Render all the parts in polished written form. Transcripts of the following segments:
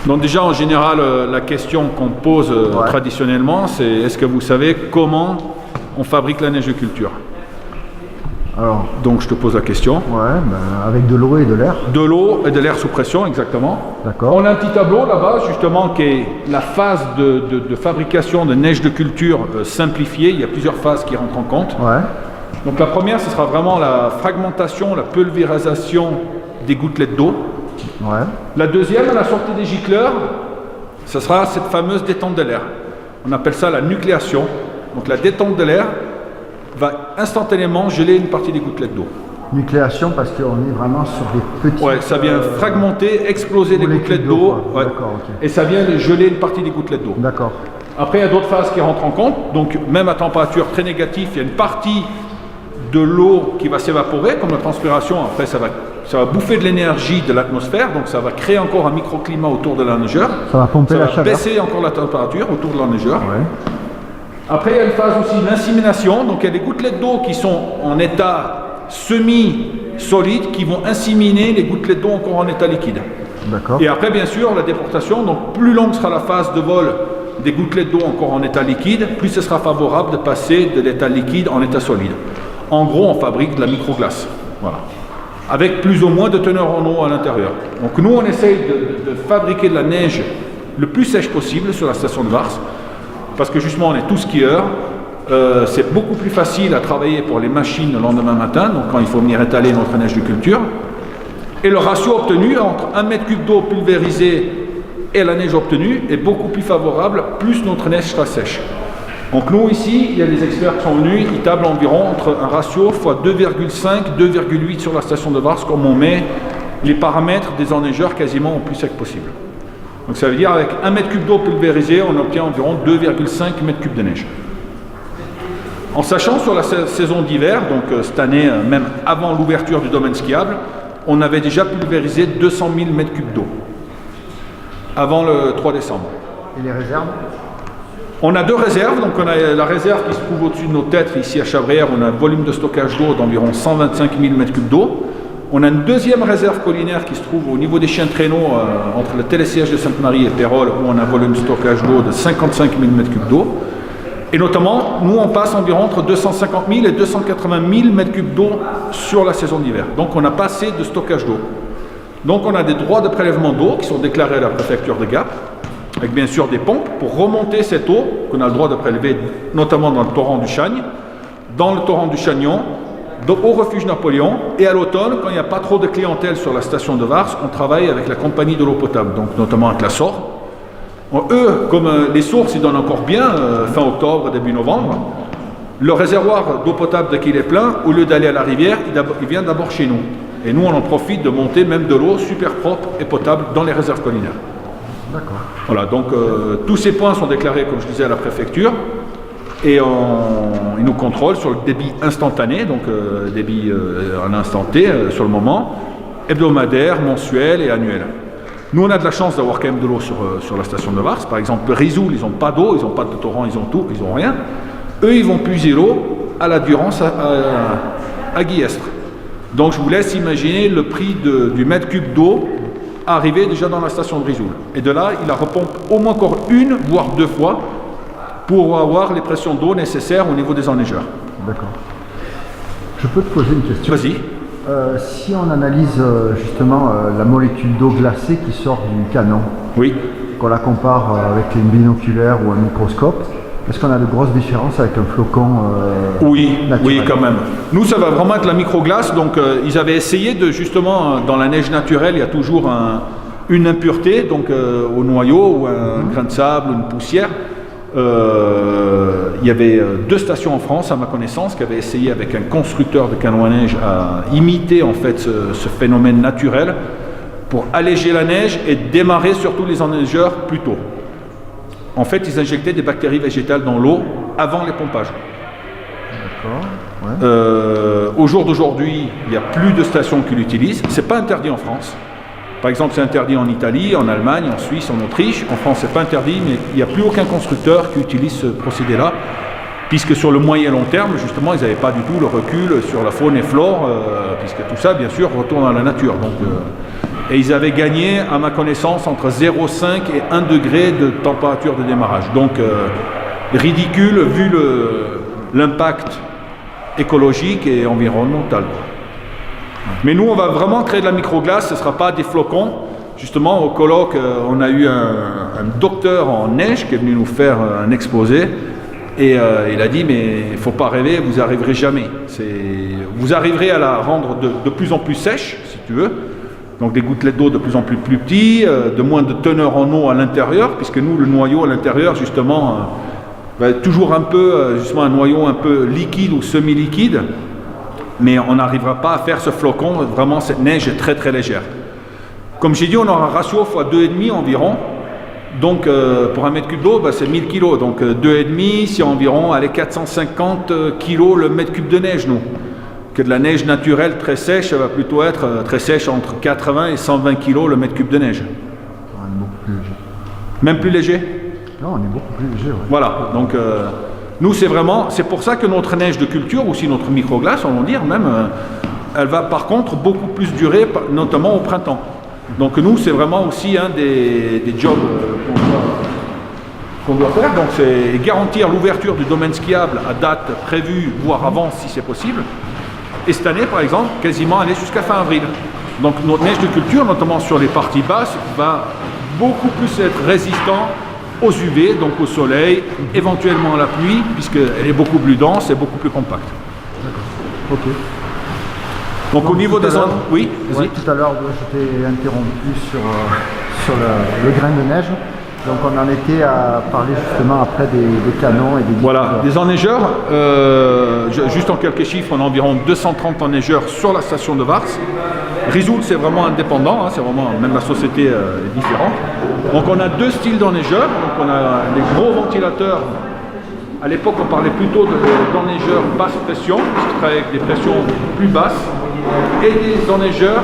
Donc déjà, en général, la question qu'on pose traditionnellement, c'est est-ce que vous savez comment on fabrique la neige de culture? Alors, donc je te pose la question. Ouais, avec de l'eau et de l'air. De l'eau et de l'air sous pression, exactement. D'accord. On a un petit tableau là-bas, justement, qui est la phase de fabrication de neige de culture simplifiée. Il y a plusieurs phases qui rentrent en compte. Ouais. Donc la première, ce sera vraiment la fragmentation, la pulvérisation des gouttelettes d'eau. Ouais. La deuxième, à la sortie des gicleurs, ce sera cette fameuse détente de l'air. On appelle ça la nucléation. Donc la détente de l'air va instantanément geler une partie des gouttelettes d'eau. Nucléation parce qu'on est vraiment sur des petits... Ouais, ça vient fragmenter, exploser les gouttelettes d'eau. Ouais. D'accord, ok. Et ça vient geler une partie des gouttelettes d'eau. D'accord. Après, il y a d'autres phases qui rentrent en compte. Donc même à température très négative, il y a une partie de l'eau qui va s'évaporer, comme la transpiration. Après, ça va bouffer de l'énergie de l'atmosphère, donc ça va créer encore un microclimat autour de la neigeur. Ça va pomper la chaleur. Ça va baisser encore la température autour de la neigeur. Ouais. Après, il y a une phase aussi d'insémination. Donc, il y a des gouttelettes d'eau qui sont en état semi-solide qui vont inséminer les gouttelettes d'eau encore en état liquide. D'accord. Et après, bien sûr, la déportation. Donc, plus longue sera la phase de vol des gouttelettes d'eau encore en état liquide, plus ce sera favorable de passer de l'état liquide en état solide. En gros, on fabrique de la microglace. Voilà. Avec plus ou moins de teneur en eau à l'intérieur. Donc, nous, on essaye de fabriquer de la neige le plus sèche possible sur la station de Vars. Parce que justement, on est tous skieurs, c'est beaucoup plus facile à travailler pour les machines le lendemain matin, donc quand il faut venir étaler notre neige de culture. Et le ratio obtenu entre 1 mètre cube d'eau pulvérisée et la neige obtenue est beaucoup plus favorable, plus notre neige sera sèche. Donc nous ici, il y a des experts qui sont venus, ils tablent environ entre un ratio x 2,5, 2,8 sur la station de Vars, comme on met les paramètres des enneigeurs quasiment au plus sec possible. Donc ça veut dire avec 1 mètre cube d'eau pulvérisée, on obtient environ 2,5 mètres cubes de neige. En sachant sur la saison d'hiver, donc cette année, même avant l'ouverture du domaine skiable, on avait déjà pulvérisé 200 000 mètres cubes d'eau, avant le 3 décembre. Et les réserves? On a deux réserves, donc on a la réserve qui se trouve au-dessus de nos têtes, ici à Chabrières, on a un volume de stockage d'eau d'environ 125 000 mètres cubes d'eau. On a une deuxième réserve collinaire qui se trouve au niveau des chiens de traîneau entre le télésiège de Sainte-Marie et Pérol, où on a un volume de stockage d'eau de 55 000 m3 d'eau. Et notamment, nous on passe environ entre 250 000 et 280 000 m3 d'eau sur la saison d'hiver. Donc on n'a pas assez de stockage d'eau. Donc on a des droits de prélèvement d'eau qui sont déclarés à la préfecture de Gap, avec bien sûr des pompes pour remonter cette eau qu'on a le droit de prélever, notamment dans le torrent du Chagne, dans le torrent du Chagnon, au refuge Napoléon, et à l'automne, quand il n'y a pas trop de clientèle sur la station de Vars, on travaille avec la compagnie de l'eau potable, donc notamment avec la SOR. Eux, comme les sources, ils donnent encore bien, fin octobre, début novembre, le réservoir d'eau potable, dès qu'il est plein, au lieu d'aller à la rivière, il vient d'abord chez nous. Et nous, on en profite de monter même de l'eau super propre et potable dans les réserves collinaires. D'accord. Voilà, donc tous ces points sont déclarés, comme je disais, à la préfecture. Et ils nous contrôlent sur le débit instantané, donc débit en instant T, sur le moment, hebdomadaire, mensuel et annuel. Nous, on a de la chance d'avoir quand même de l'eau sur la station de Vars. Par exemple, Risoul, ils n'ont pas d'eau, ils n'ont pas de torrent, ils ont tout, ils n'ont rien. Eux, ils vont puiser l'eau à la Durance à Guillestre. Donc, je vous laisse imaginer le prix du mètre cube d'eau arrivé déjà dans la station de Risoul. Et de là, il la repompe au moins encore une, voire deux fois, pour avoir les pressions d'eau nécessaires au niveau des enneigeurs. D'accord. Je peux te poser une question? Vas-y. Si on analyse justement la molécule d'eau glacée qui sort du canon, oui, qu'on la compare avec une binoculaire ou un microscope, est-ce qu'on a de grosses différences avec un flocon oui, naturel? Oui, quand même. Nous, ça va vraiment être la microglace. Donc, ils avaient essayé de, justement, dans la neige naturelle, il y a toujours une impureté, donc au noyau, ou un grain de sable, ou une poussière. Il y avait deux stations en France, à ma connaissance, qui avaient essayé avec un constructeur de canons à neige à imiter en fait ce phénomène naturel pour alléger la neige et démarrer surtout les enneigeurs plus tôt. En fait, ils injectaient des bactéries végétales dans l'eau avant les pompages. D'accord. Ouais. Au jour d'aujourd'hui, il n'y a plus de stations qui l'utilisent. C'est pas interdit en France. Par exemple, c'est interdit en Italie, en Allemagne, en Suisse, en Autriche. En France, c'est pas interdit, mais il n'y a plus aucun constructeur qui utilise ce procédé-là, puisque sur le moyen et long terme, justement, ils n'avaient pas du tout le recul sur la faune et flore, puisque tout ça, bien sûr, retourne à la nature. Donc, Et ils avaient gagné, à ma connaissance, entre 0,5 et 1 degré de température de démarrage. Donc, ridicule vu l'impact écologique et environnemental. Mais nous, on va vraiment créer de la microglace, ce ne sera pas des flocons. Justement, au colloque, on a eu un docteur en neige qui est venu nous faire un exposé. Et il a dit, mais il ne faut pas rêver, vous n'arriverez jamais. Vous arriverez à la rendre de plus en plus sèche, si tu veux. Donc des gouttelettes d'eau de plus en plus petits, de moins de teneur en eau à l'intérieur, puisque nous, le noyau à l'intérieur, justement, toujours un peu, justement, un noyau un peu liquide ou semi-liquide. Mais on n'arrivera pas à faire ce flocon, vraiment cette neige est très très légère. Comme j'ai dit, on aura un ratio x 2,5 environ. Donc pour un mètre cube d'eau, c'est 1000 kg. Donc 2,5, c'est environ 450 kg le mètre cube de neige, nous. Que de la neige naturelle très sèche, elle va plutôt être très sèche entre 80 et 120 kg le mètre cube de neige. On est beaucoup plus léger. Même plus léger? Non, on est beaucoup plus léger, ouais. Voilà, donc nous c'est pour ça que notre neige de culture, aussi notre microglace, on va dire même, elle va par contre beaucoup plus durer, notamment au printemps. Donc nous, c'est vraiment aussi un des jobs qu'on doit faire. Donc c'est garantir l'ouverture du domaine skiable à date prévue, voire avant si c'est possible. Et cette année, par exemple, quasiment aller jusqu'à fin avril. Donc notre neige de culture, notamment sur les parties basses, va beaucoup plus être résistant aux UV, donc au soleil, éventuellement à la pluie, puisqu'elle est beaucoup plus dense et beaucoup plus compacte. D'accord. Ok. Donc au niveau des zones... Oui, vas-y. Ouais, tout à l'heure, je t'ai interrompu sur le grain de neige. Donc on en était à parler justement après des canons et des... Voilà, des enneigeurs. Juste en quelques chiffres, on a environ 230 enneigeurs sur la station de Vars. Risoul, c'est vraiment indépendant, c'est vraiment, même la société est différente. Donc on a deux styles d'enneigeurs. Donc on a les gros ventilateurs. À l'époque, on parlait plutôt d'enneigeurs basse pression, qui travaillent avec des pressions plus basses, et des enneigeurs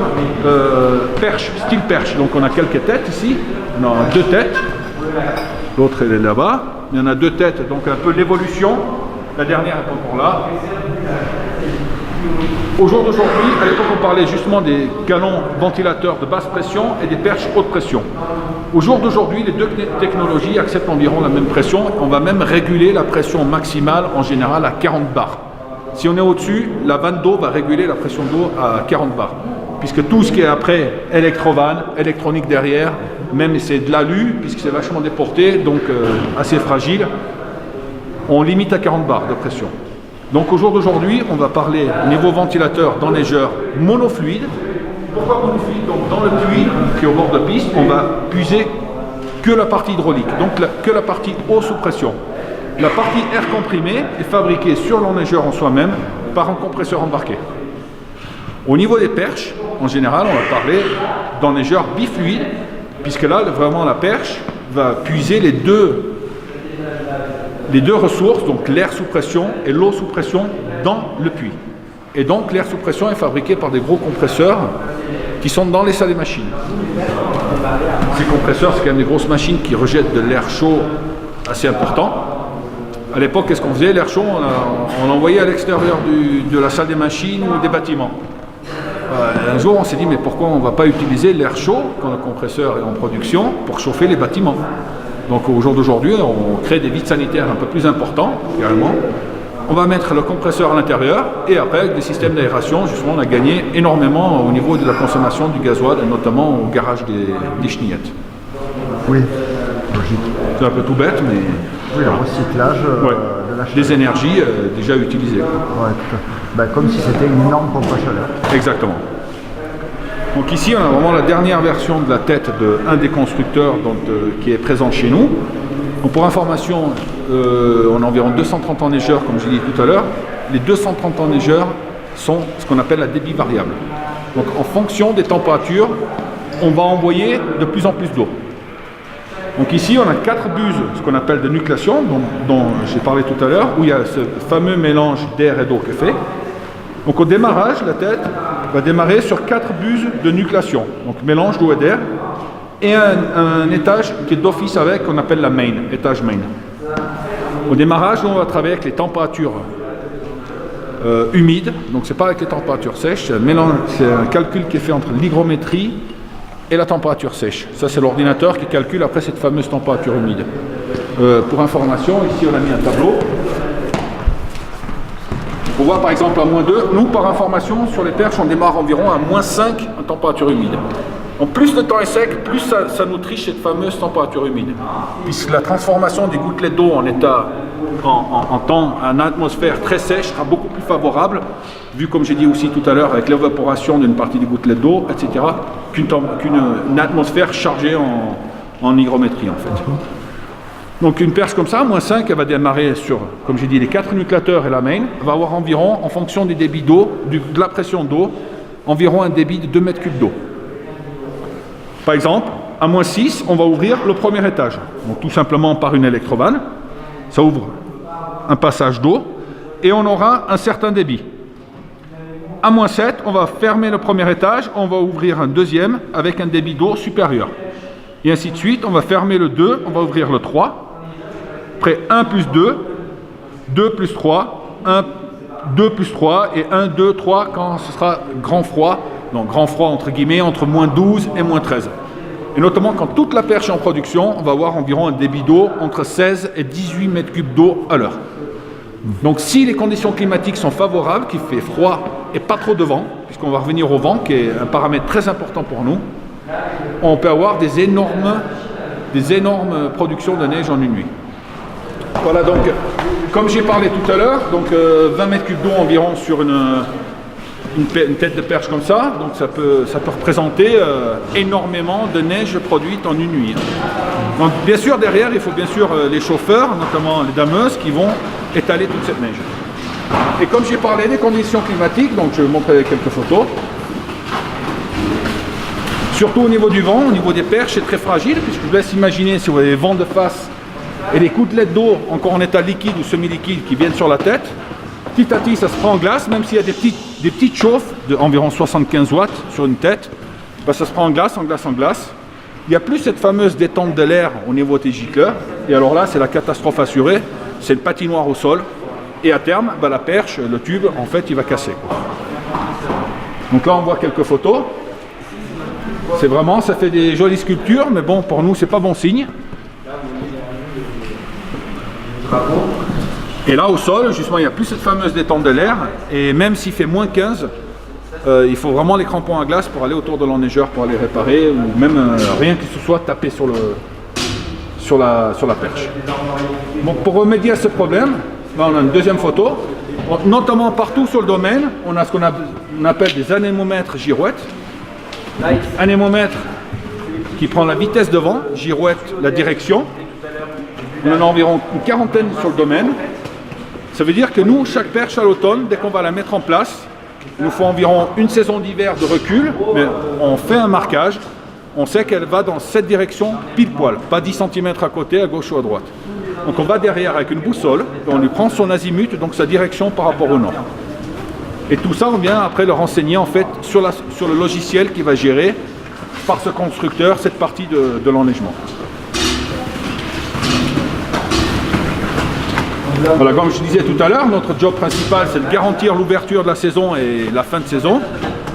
perche, style perche. Donc on a quelques têtes ici, on a deux têtes, l'autre elle est là-bas, il y en a deux têtes, donc un peu l'évolution, la dernière est pas encore là. Au jour d'aujourd'hui, à l'époque on parlait justement des canons ventilateurs de basse pression et des perches haute pression. Au jour d'aujourd'hui, les deux technologies acceptent environ la même pression. On va même réguler la pression maximale en général à 40 bars. Si on est au-dessus, la vanne d'eau va réguler la pression d'eau à 40 bars. Puisque tout ce qui est après, électrovanne, électronique derrière, même c'est de l'alu, puisque c'est vachement déporté, donc assez fragile, on limite à 40 bars de pression. Donc au jour d'aujourd'hui, on va parler au niveau ventilateur d'enneigeur monofluide. Pourquoi monofluide? Donc dans le puits qui est au bord de piste, on va puiser que la partie hydraulique, donc que la partie eau sous pression. La partie air comprimé est fabriquée sur l'enneigeur en soi-même par un compresseur embarqué. Au niveau des perches, en général, on va parler d'enneigeur bifluide, puisque là, vraiment la perche va puiser les deux ressources, donc l'air sous pression et l'eau sous pression, dans le puits. Et donc l'air sous pression est fabriqué par des gros compresseurs qui sont dans les salles des machines. Ces compresseurs, c'est quand même des grosses machines qui rejettent de l'air chaud assez important. À l'époque, qu'est-ce qu'on faisait? L'air chaud, on l'envoyait à l'extérieur de la salle des machines ou des bâtiments. Un jour, on s'est dit, mais pourquoi on ne va pas utiliser l'air chaud, quand le compresseur est en production, pour chauffer les bâtiments? Donc au jour d'aujourd'hui, on crée des vides sanitaires un peu plus importants, carrément. On va mettre le compresseur à l'intérieur et après, avec des systèmes d'aération, justement, on a gagné énormément au niveau de la consommation du gasoil, et notamment au garage des chenillettes. Oui, logique. C'est un peu tout bête, mais... Oui, le recyclage de la chaleur. Des énergies déjà utilisées. Ouais, tout à fait. Comme si c'était une énorme pompe à chaleur. Exactement. Donc ici, on a vraiment la dernière version de la tête d'un des constructeurs qui est présent chez nous. Donc pour information, on a environ 230 enneigeurs, comme je l'ai dit tout à l'heure. Les 230 enneigeurs sont ce qu'on appelle la débit variable. Donc en fonction des températures, on va envoyer de plus en plus d'eau. Donc ici, on a 4 buses, ce qu'on appelle de nucléation, dont j'ai parlé tout à l'heure, où il y a ce fameux mélange d'air et d'eau qui est fait. Donc au démarrage, la tête va démarrer sur 4 buses de nucléation, donc mélange d'eau et d'air, et un étage qui est d'office avec, qu'on appelle la main, étage main. Au démarrage, on va travailler avec les températures humides, donc c'est pas avec les températures sèches, c'est un calcul qui est fait entre l'hygrométrie et la température sèche. Ça, c'est l'ordinateur qui calcule après cette fameuse température humide. Pour information, ici, on a mis un tableau. On voit par exemple à -2. Nous, par information, sur les perches, on démarre environ à -5 en température humide. Donc plus le temps est sec, plus ça nous triche cette fameuse température humide. Puisque la transformation des gouttelettes d'eau en état, en atmosphère très sèche sera beaucoup plus favorable, vu comme j'ai dit aussi tout à l'heure, avec l'évaporation d'une partie des gouttelettes d'eau, etc., qu'une atmosphère chargée en hygrométrie en fait. Donc une perche comme ça, -5, elle va démarrer sur, comme j'ai dit, les 4 nucléateurs et la main, va avoir environ, en fonction des débits d'eau, de la pression d'eau, environ un débit de 2 mètres cubes d'eau. Par exemple, à -6, on va ouvrir le premier étage. Donc tout simplement par une électrovanne, ça ouvre un passage d'eau et on aura un certain débit. À -7, on va fermer le premier étage, on va ouvrir un deuxième avec un débit d'eau supérieur. Et ainsi de suite, on va fermer le 2, on va ouvrir le 3. Après 1 plus 2, 2 plus 3, 1, 2 plus 3 et 1, 2, 3 quand ce sera grand froid. Donc grand froid entre guillemets entre -12 et -13. Et notamment quand toute la perche est en production, on va avoir environ un débit d'eau entre 16 et 18 mètres cubes d'eau à l'heure. Donc si les conditions climatiques sont favorables, qu'il fait froid et pas trop de vent, puisqu'on va revenir au vent qui est un paramètre très important pour nous, on peut avoir des énormes productions de neige en une nuit. Voilà, donc comme j'ai parlé tout à l'heure, donc 20 mètres cubes d'eau environ sur une tête de perche comme ça, donc ça peut représenter énormément de neige produite en une nuit. Donc bien sûr derrière il faut bien sûr les chauffeurs, notamment les dameuses, qui vont étaler toute cette neige. Et comme j'ai parlé des conditions climatiques, donc je vais vous montrer quelques photos. Surtout au niveau du vent, au niveau des perches, c'est très fragile, puisque je vous laisse imaginer si vous avez des vents de face et des gouttelettes d'eau encore en état liquide ou semi-liquide qui viennent sur la tête. Petit à petit, ça se prend en glace, même s'il y a des petites chauffes d'environ 75 watts sur une tête, ben ça se prend en glace, en glace, en glace. Il n'y a plus cette fameuse détente de l'air au niveau des gicleurs, et alors là, c'est la catastrophe assurée, c'est une patinoire au sol, et à terme, ben la perche, le tube, en fait, il va casser, quoi. Donc là, on voit quelques photos. C'est vraiment, ça fait des jolies sculptures, mais bon, pour nous, c'est pas bon signe. Et là, au sol, justement, il n'y a plus cette fameuse détente de l'air, et même s'il fait -15, il faut vraiment les crampons à glace pour aller autour de l'enneigeur, pour aller réparer, ou même rien que ce soit taper sur la perche. Donc pour remédier à ce problème, là, on a une deuxième photo. Donc, notamment partout sur le domaine, on a ce qu'on appelle des anémomètres girouettes. Anémomètre qui prend la vitesse de vent, girouette la direction. On en a environ une quarantaine sur le domaine. Ça veut dire que nous, chaque perche à l'automne, dès qu'on va la mettre en place, il nous faut environ une saison d'hiver de recul, mais on fait un marquage, on sait qu'elle va dans cette direction pile poil, pas 10 cm à côté, à gauche ou à droite. Donc on va derrière avec une boussole, et on lui prend son azimut, donc sa direction par rapport au nord. Et tout ça, on vient après le renseigner en fait sur le logiciel qui va gérer par ce constructeur cette partie de l'enneigement. Voilà, comme je disais tout à l'heure, notre job principal c'est de garantir l'ouverture de la saison et la fin de saison.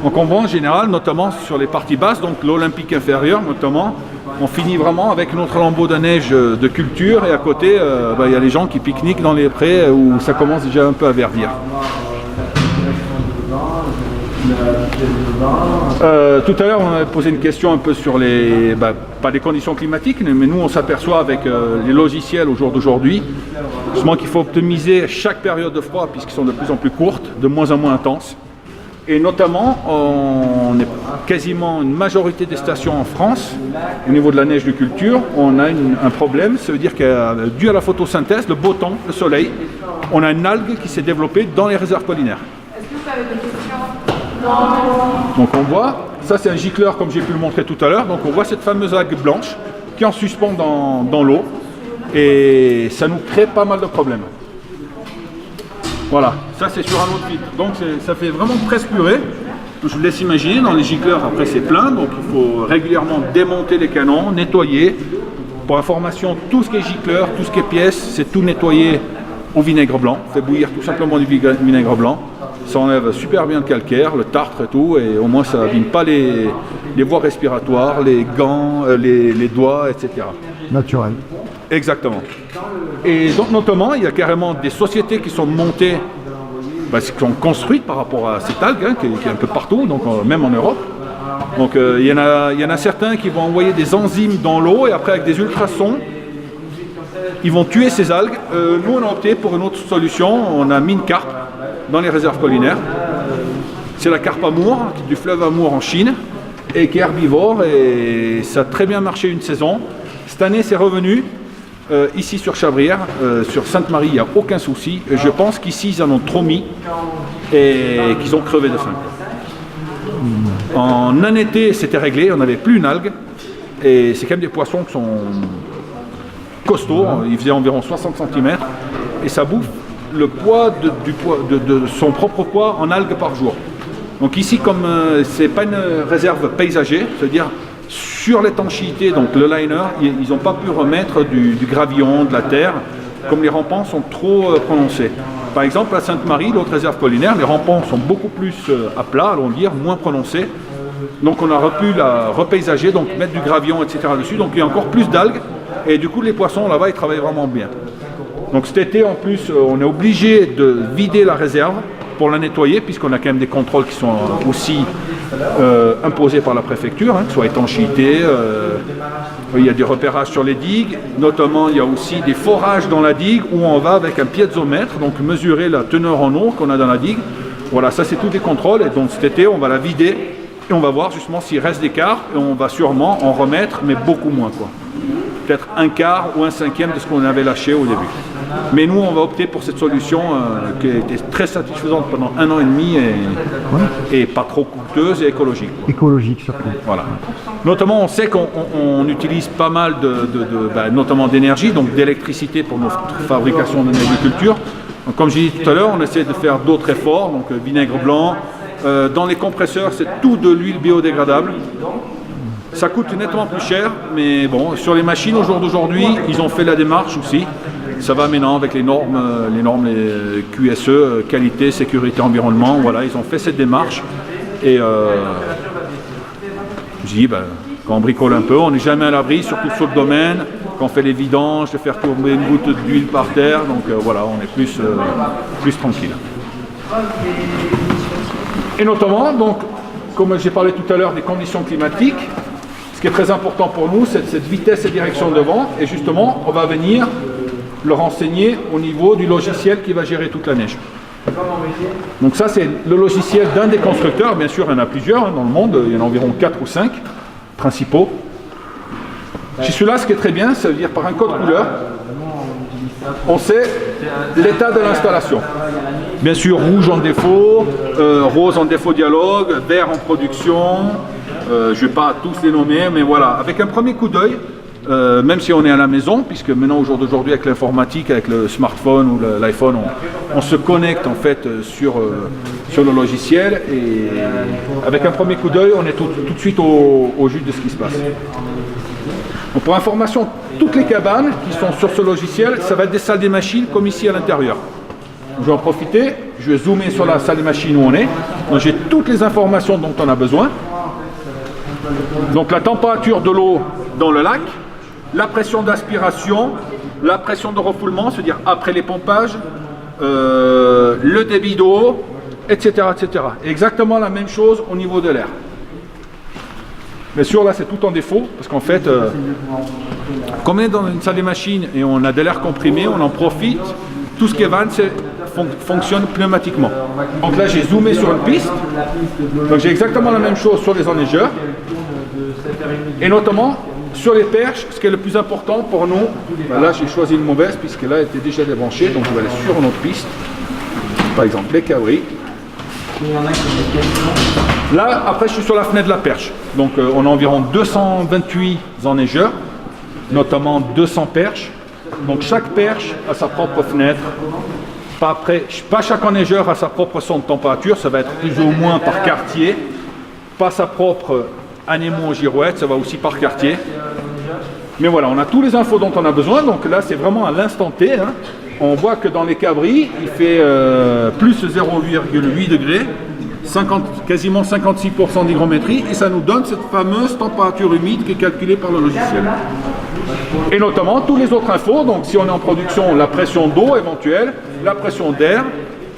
Donc on voit en général, notamment sur les parties basses, donc l'Olympique inférieur notamment, on finit vraiment avec notre lambeau de neige de culture et à côté, il y a les gens qui pique-niquent dans les prés où ça commence déjà un peu à verdir. Tout à l'heure, on avait posé une question un peu sur pas les conditions climatiques, mais nous on s'aperçoit avec les logiciels au jour d'aujourd'hui, justement qu'il faut optimiser chaque période de froid puisqu'ils sont de plus en plus courtes, de moins en moins intenses. Et notamment, on est quasiment une majorité des stations en France, au niveau de la neige de culture, on a un problème, ça veut dire que dû à la photosynthèse, le beau temps, le soleil, on a une algue qui s'est développée dans les réserves collinaires. Est-ce que vous avez des questions? Donc on voit, ça c'est un gicleur comme j'ai pu le montrer tout à l'heure, donc on voit cette fameuse algue blanche qui en suspend dans l'eau et ça nous crée pas mal de problèmes. Voilà, ça c'est sur un autre filtre, donc ça fait vraiment presque purée. Je vous laisse imaginer, dans les gicleurs après c'est plein, donc il faut régulièrement démonter les canons, nettoyer. Pour information, tout ce qui est gicleur, tout ce qui est pièces, c'est tout nettoyé au vinaigre blanc, on fait bouillir tout simplement du vinaigre blanc. Ça enlève super bien le calcaire, le tartre et tout, et au moins ça n'abîme pas les les voies respiratoires, les gants, les doigts, etc. Naturel. Exactement. Et donc notamment, il y a carrément des sociétés qui sont montées, qui sont construites par rapport à cette algue, qui est un peu partout, donc même en Europe. Donc il y en a certains qui vont envoyer des enzymes dans l'eau et après avec des ultrasons, ils vont tuer ces algues. Nous on a opté pour une autre solution, on a mis une carpe dans les réserves collinaires. C'est la carpe Amour, du fleuve Amour en Chine, et qui est herbivore, et ça a très bien marché une saison. Cette année c'est revenu. Ici sur Chabrières, sur Sainte-Marie, il n'y a aucun souci. Je pense qu'ici, ils en ont trop mis et qu'ils ont crevé de faim. En un été, c'était réglé, on n'avait plus une algue. Et c'est quand même des poissons qui sont costauds, ils faisaient environ 60 cm. Et ça bouffe le poids de son propre poids en algues par jour. Donc ici, comme ce n'est pas une réserve paysagère, c'est-à-dire sur l'étanchéité, donc le liner, ils n'ont pas pu remettre du gravillon, de la terre, comme les rampants sont trop prononcés. Par exemple, à Sainte-Marie, l'autre réserve collinaire, les rampants sont beaucoup plus à plat, allons dire, moins prononcés. Donc on a pu la repaysager, donc mettre du gravillon, etc. dessus. Donc il y a encore plus d'algues, et du coup les poissons là-bas, ils travaillent vraiment bien. Donc cet été, en plus, on est obligé de vider la réserve pour la nettoyer, puisqu'on a quand même des contrôles qui sont aussi imposés par la préfecture, que ce soit étanchéité, il y a des repérages sur les digues, notamment il y a aussi des forages dans la digue où on va avec un piézomètre, donc mesurer la teneur en eau qu'on a dans la digue. Voilà, ça c'est tous des contrôles, et donc cet été on va la vider et on va voir justement s'il reste des quarts, et on va sûrement en remettre, mais beaucoup moins quoi. Peut-être un quart ou un cinquième de ce qu'on avait lâché au début. Mais nous, on va opter pour cette solution qui a été très satisfaisante pendant 1 an et demi et pas trop coûteuse et écologique. Écologique surtout. Voilà. Notamment, on sait qu'on utilise pas mal notamment d'énergie, donc d'électricité pour notre fabrication de agriculture. Donc, comme j'ai dit tout à l'heure, on essaie de faire d'autres efforts, donc vinaigre blanc. Dans les compresseurs, c'est tout de l'huile biodégradable. Ça coûte nettement plus cher, mais bon, sur les machines au jour d'aujourd'hui, ils ont fait la démarche aussi. Ça va maintenant avec les normes QSE, qualité, sécurité, environnement. Voilà, ils ont fait cette démarche. Et je dis, quand on bricole un peu, on n'est jamais à l'abri, surtout sur le domaine. Quand on fait les vidanges, de faire tomber une goutte d'huile par terre. Donc voilà, on est plus tranquille. Et notamment, donc, comme j'ai parlé tout à l'heure des conditions climatiques, ce qui est très important pour nous, c'est cette vitesse et direction de vent. Et justement, on va venir le renseigner au niveau du logiciel qui va gérer toute la neige. Donc ça, c'est le logiciel d'un des constructeurs. Bien sûr, il y en a plusieurs dans le monde. Il y en a environ 4 ou 5 principaux. Chez celui-là, ce qui est très bien, ça veut dire par un code couleur, on sait l'état de l'installation. Bien sûr, rouge en défaut, rose en défaut dialogue, vert en production. Je ne vais pas tous les nommer, mais voilà. Avec un premier coup d'œil, même si on est à la maison, puisque maintenant au jour d'aujourd'hui avec l'informatique, avec le smartphone ou l'iPhone, on se connecte en fait sur le logiciel, et avec un premier coup d'œil, on est tout de suite au jus de ce qui se passe. Donc pour information, toutes les cabanes qui sont sur ce logiciel, ça va être des salles des machines comme ici à l'intérieur. Je vais en profiter, je vais zoomer sur la salle des machines où on est. Donc j'ai toutes les informations dont on a besoin. Donc la température de l'eau dans le lac, la pression d'aspiration, la pression de refoulement, c'est-à-dire après les pompages, le débit d'eau, etc., etc. Exactement la même chose au niveau de l'air. Bien sûr, là c'est tout en défaut, parce qu'en fait, comme on est dans une salle des machines et on a de l'air comprimé, on en profite. Tout ce qui est van fonctionne pneumatiquement. Donc là j'ai zoomé sur une piste, donc j'ai exactement la même chose sur les enneigeurs, et notamment sur les perches. Ce qui est le plus important pour nous, là j'ai choisi une mauvaise puisque là elle était déjà débranchée, donc je vais aller sur une autre piste, par exemple les cabris. Là après je suis sur la fenêtre de la perche, donc on a environ 228 enneigeurs, notamment 200 perches. Donc chaque perche a sa propre fenêtre. Pas chaque enneigeur a sa propre sonde de température, ça va être plus ou moins par quartier. Pas sa propre anémon girouette, ça va aussi par quartier. Mais voilà, on a tous les infos dont on a besoin, donc là c'est vraiment à l'instant T. On voit que dans les cabris, il fait plus 0,8 degrés. quasiment 56% d'hygrométrie, et ça nous donne cette fameuse température humide qui est calculée par le logiciel. Et notamment tous les autres infos, donc si on est en production, la pression d'eau éventuelle, la pression d'air,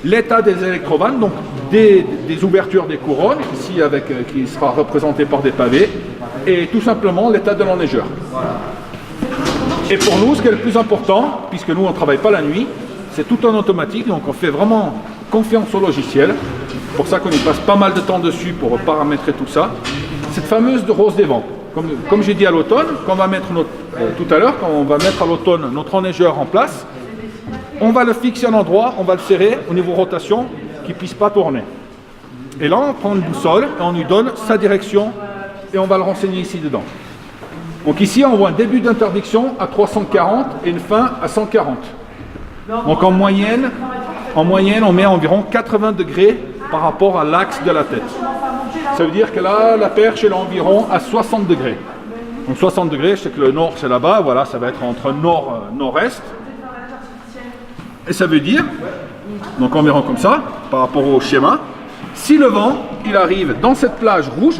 l'état des électrovannes, donc des ouvertures des couronnes, ici qui sera représenté par des pavés, et tout simplement l'état de l'enneigeur. Et pour nous, ce qui est le plus important, puisque nous on ne travaille pas la nuit, c'est tout en automatique, donc on fait vraiment confiance au logiciel. C'est pour ça qu'on y passe pas mal de temps dessus pour paramétrer tout ça. Cette fameuse rose des vents. Comme j'ai dit à l'automne, quand on va mettre tout à l'heure, quand on va mettre à l'automne notre enneigeur en place, on va le fixer à un endroit, on va le serrer au niveau rotation, qu'il ne puisse pas tourner. Et là, on prend une boussole et on lui donne sa direction et on va le renseigner ici dedans. Donc ici, on voit un début d'interdiction à 340 et une fin à 140. Donc en moyenne, on met environ 80 degrés par rapport à l'axe de la tête. Ça veut dire que là, la perche est environ à 60 degrés. Donc 60 degrés, je sais que le nord c'est là-bas, voilà, ça va être entre nord-est. Et ça veut dire, donc environ comme ça, par rapport au schéma, si le vent, il arrive dans cette plage rouge,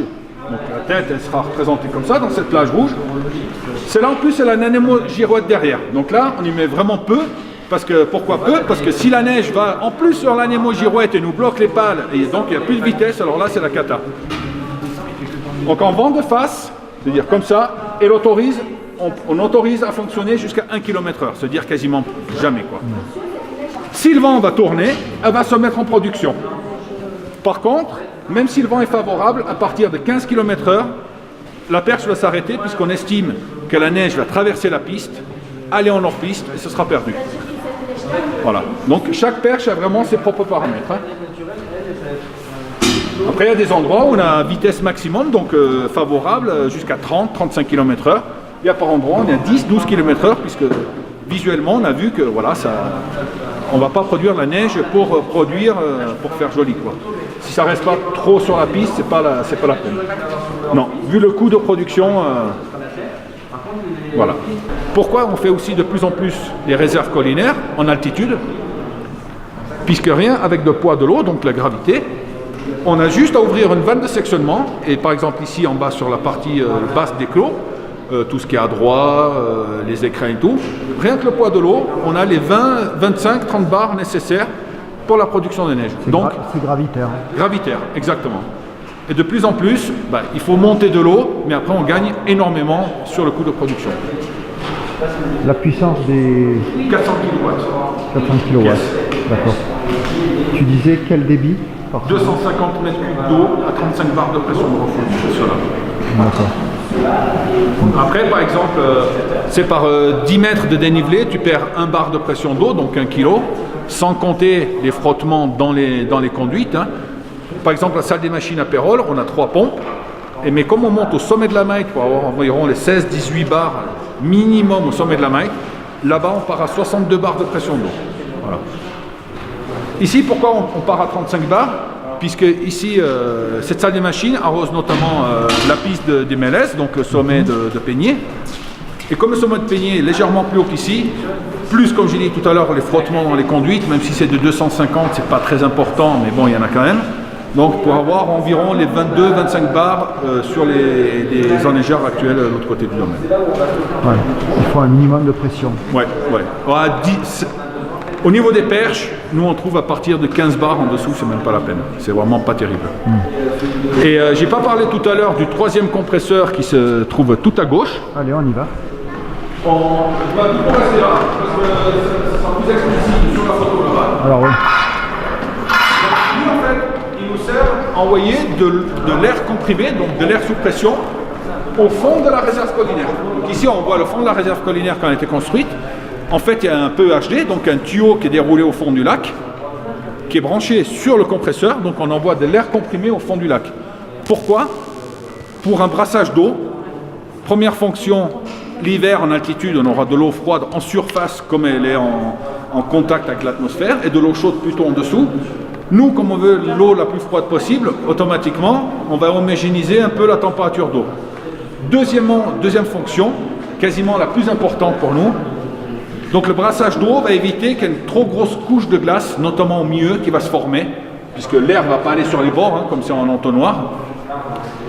donc la tête elle sera représentée comme ça, dans cette plage rouge, c'est là en plus c'est la l'anémogirouette derrière. Donc là, on y met vraiment peu. Pourquoi peu? Parce que si la neige va en plus sur l'anémogirouette et nous bloque les pales, et donc il n'y a plus de vitesse, alors là c'est la cata. Donc en vent de face, c'est-à-dire comme ça, et on autorise à fonctionner jusqu'à 1 km/h, c'est-à-dire quasiment jamais quoi. Si le vent va tourner, elle va se mettre en production. Par contre, même si le vent est favorable, à partir de 15 km/h, la perche va s'arrêter puisqu'on estime que la neige va traverser la piste, aller en hors-piste et ce sera perdu. Voilà. Donc chaque perche a vraiment ses propres paramètres. Hein. Après, il y a des endroits où on a une vitesse maximum, donc favorable, jusqu'à 30-35 km/h. Il y a par endroit, on est à 10-12 km/h, puisque visuellement, on a vu que voilà, on ne va pas produire la neige pour faire joli, quoi. Si ça ne reste pas trop sur la piste, c'est pas la peine. Non, vu le coût de production, voilà. Pourquoi on fait aussi de plus en plus les réserves collinaires en altitude? Puisque rien avec le poids de l'eau, donc la gravité, on a juste à ouvrir une vanne de sectionnement, et par exemple ici en bas sur la partie basse des clos, tout ce qui est à droite, les écrins et tout, rien que le poids de l'eau, on a les 20, 25, 30 bars nécessaires pour la production de neige. Donc c'est gravitaire. Gravitaire, exactement. Et de plus en plus, il faut monter de l'eau, mais après on gagne énormément sur le coût de production. La puissance des 400 kW. 400 kW, yes. D'accord. Tu disais quel débit? 250 mètres cubes d'eau à 35 bars de pression de refroidissement. D'accord. Après, par exemple, c'est par 10 mètres de dénivelé, tu perds 1 bar de pression d'eau, donc 1 kg, sans compter les frottements dans les conduites. Hein. Par exemple, la salle des machines à Pérol, on a 3 pompes, mais comme on monte au sommet de la maille pour avoir environ les 16-18 bars minimum au sommet de la maille, là-bas on part à 62 bars de pression d'eau. Voilà. Ici, pourquoi on part à 35 bars? Puisque ici, cette salle des machines arrose notamment la piste des Mélèzes, donc le sommet de Peigné. Et comme le sommet de Peigné est légèrement plus haut qu'ici, plus comme j'ai dit tout à l'heure, les frottements dans les conduites, même si c'est de 250, c'est pas très important, mais bon, il y en a quand même. Donc pour avoir environ les 22-25 bars sur les enneigeurs actuels de l'autre côté du domaine. Ouais, il faut un minimum de pression. Ouais. Au niveau des perches, nous on trouve à partir de 15 bars en dessous, c'est même pas la peine. C'est vraiment pas terrible. Et j'ai pas parlé tout à l'heure du 3e compresseur qui se trouve tout à gauche. Allez, on y va. On va tout rester là, parce que ça sera plus explicite sur la photo là-bas. Alors oui. Lui en fait, il nous sert à envoyer de l'air comprimé, donc de l'air sous pression, au fond de la réserve collinaire. Donc ici on voit le fond de la réserve collinaire quand elle a été construite. En fait, il y a un PEHD, donc un tuyau qui est déroulé au fond du lac, qui est branché sur le compresseur, donc on envoie de l'air comprimé au fond du lac. Pourquoi? Pour un brassage d'eau. Première fonction, l'hiver en altitude, on aura de l'eau froide en surface, comme elle est en contact avec l'atmosphère, et de l'eau chaude plutôt en dessous. Nous, comme on veut l'eau la plus froide possible, automatiquement, on va homogénéiser un peu la température d'eau. Deuxième fonction, quasiment la plus importante pour nous, donc le brassage d'eau va éviter qu'il y ait une trop grosse couche de glace, notamment au milieu, qui va se former puisque l'air ne va pas aller sur les bords, hein, comme c'est en entonnoir.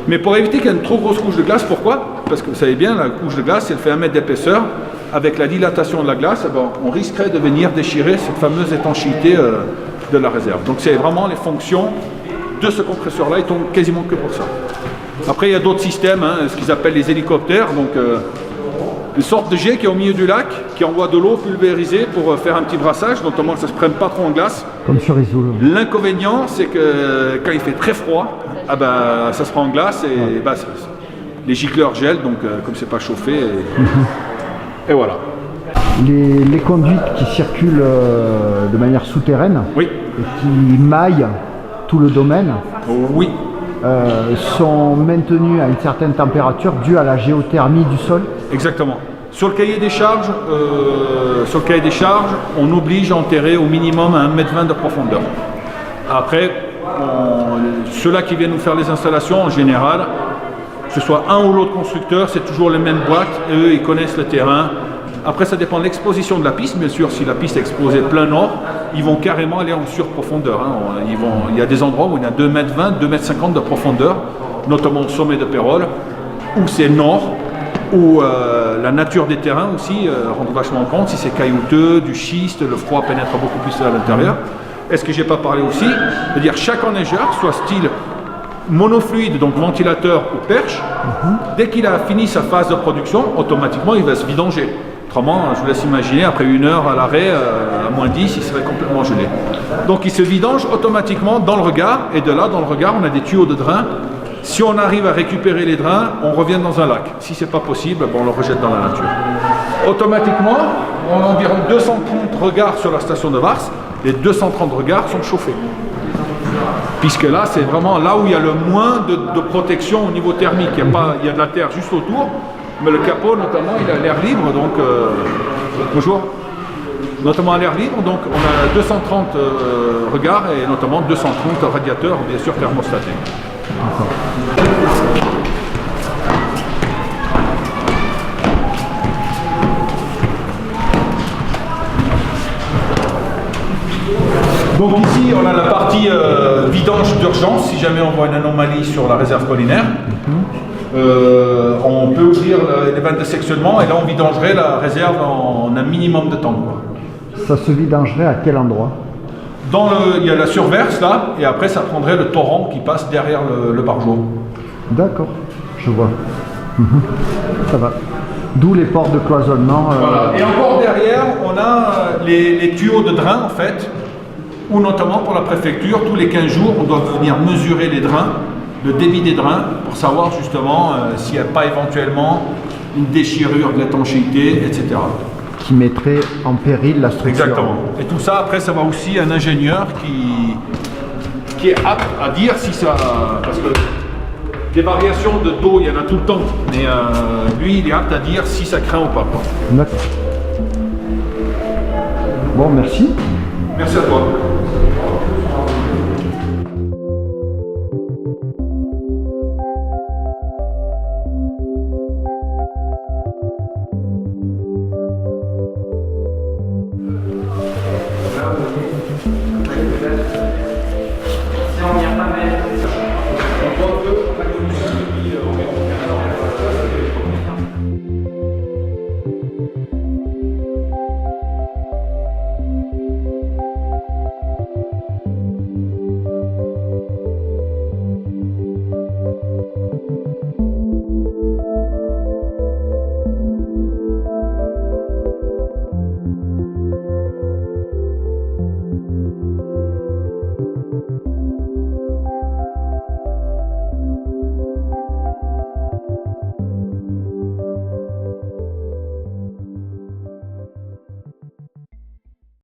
Mais pour éviter qu'il y ait une trop grosse couche de glace, pourquoi? Parce que vous savez bien, la couche de glace, elle fait 1 mètre d'épaisseur. Avec la dilatation de la glace, on risquerait de venir déchirer cette fameuse étanchéité de la réserve. Donc c'est vraiment les fonctions de ce compresseur-là, ils tombent quasiment que pour ça. Après, il y a d'autres systèmes, hein, ce qu'ils appellent les hélicoptères. Donc une sorte de jet qui est au milieu du lac, qui envoie de l'eau pulvérisée pour faire un petit brassage, notamment que ça ne se prenne pas trop en glace. Comme sur Isoul. L'inconvénient, c'est que quand il fait très froid, ça se prend en glace et les gicleurs gèlent, donc comme c'est pas chauffé. Et voilà. Les conduites qui circulent de manière souterraine Oui. et qui maillent tout le domaine Oui. sont maintenues à une certaine température due à la géothermie du sol. Exactement. Sur le cahier des charges, on oblige à enterrer au minimum à 1,20 m de profondeur. Après, ceux-là qui viennent nous faire les installations, en général, que ce soit un ou l'autre constructeur, c'est toujours les mêmes boîtes, et eux, ils connaissent le terrain. Après, ça dépend de l'exposition de la piste. Bien sûr, si la piste est exposée plein nord, ils vont carrément aller en surprofondeur. Hein. Il y a des endroits où il y a 2,20 m, 2,50 m de profondeur, notamment au sommet de Pérol, où c'est nord, où la nature des terrains aussi rentre vachement compte. Si c'est caillouteux, du schiste, le froid pénètre beaucoup plus à l'intérieur. Est-ce que je n'ai pas parlé aussi? C'est-à-dire chaque enneigeur, soit style monofluide, donc ventilateur ou perche, dès qu'il a fini sa phase de production, automatiquement il va se vidanger. Autrement, je vous laisse imaginer, après 1 heure à l'arrêt, à moins 10, il serait complètement gelé. Donc il se vidange automatiquement dans le regard, et de là, dans le regard, on a des tuyaux de drain. Si on arrive à récupérer les drains, on revient dans un lac. Si ce n'est pas possible, on le rejette dans la nature. Automatiquement, on a environ 230 regards sur la station de Vars. Les 230 regards sont chauffés. Puisque là, c'est vraiment là où il y a le moins de protection au niveau thermique. Il y a de la terre juste autour, mais le capot, notamment, il a l'air libre. Donc, bonjour. Notamment à l'air libre, donc on a 230 regards et notamment 230 radiateurs, bien sûr, thermostatés. Donc ici, on a la partie vidange d'urgence, si jamais on voit une anomalie sur la réserve collinaire. On peut ouvrir les vannes de sectionnement et là on vidangerait la réserve en un minimum de temps, quoi. Ça se vidangerait à quel endroit? Il y a la surverse là, et après ça prendrait le torrent qui passe derrière le bargeau. D'accord, je vois. Ça va. D'où les ports de cloisonnement. Voilà. Et encore derrière, on a les tuyaux de drain en fait, où notamment pour la préfecture, tous les 15 jours, on doit venir mesurer les drains, le débit des drains, pour savoir justement s'il n'y a pas éventuellement une déchirure de l'étanchéité, etc. Qui mettrait en péril la structure. Exactement. Et tout ça, après, ça va aussi un ingénieur qui est apte à dire si ça... Parce que des variations de taux, il y en a tout le temps. Mais lui, il est apte à dire si ça craint ou pas. D'accord. Bon, merci. Merci à toi.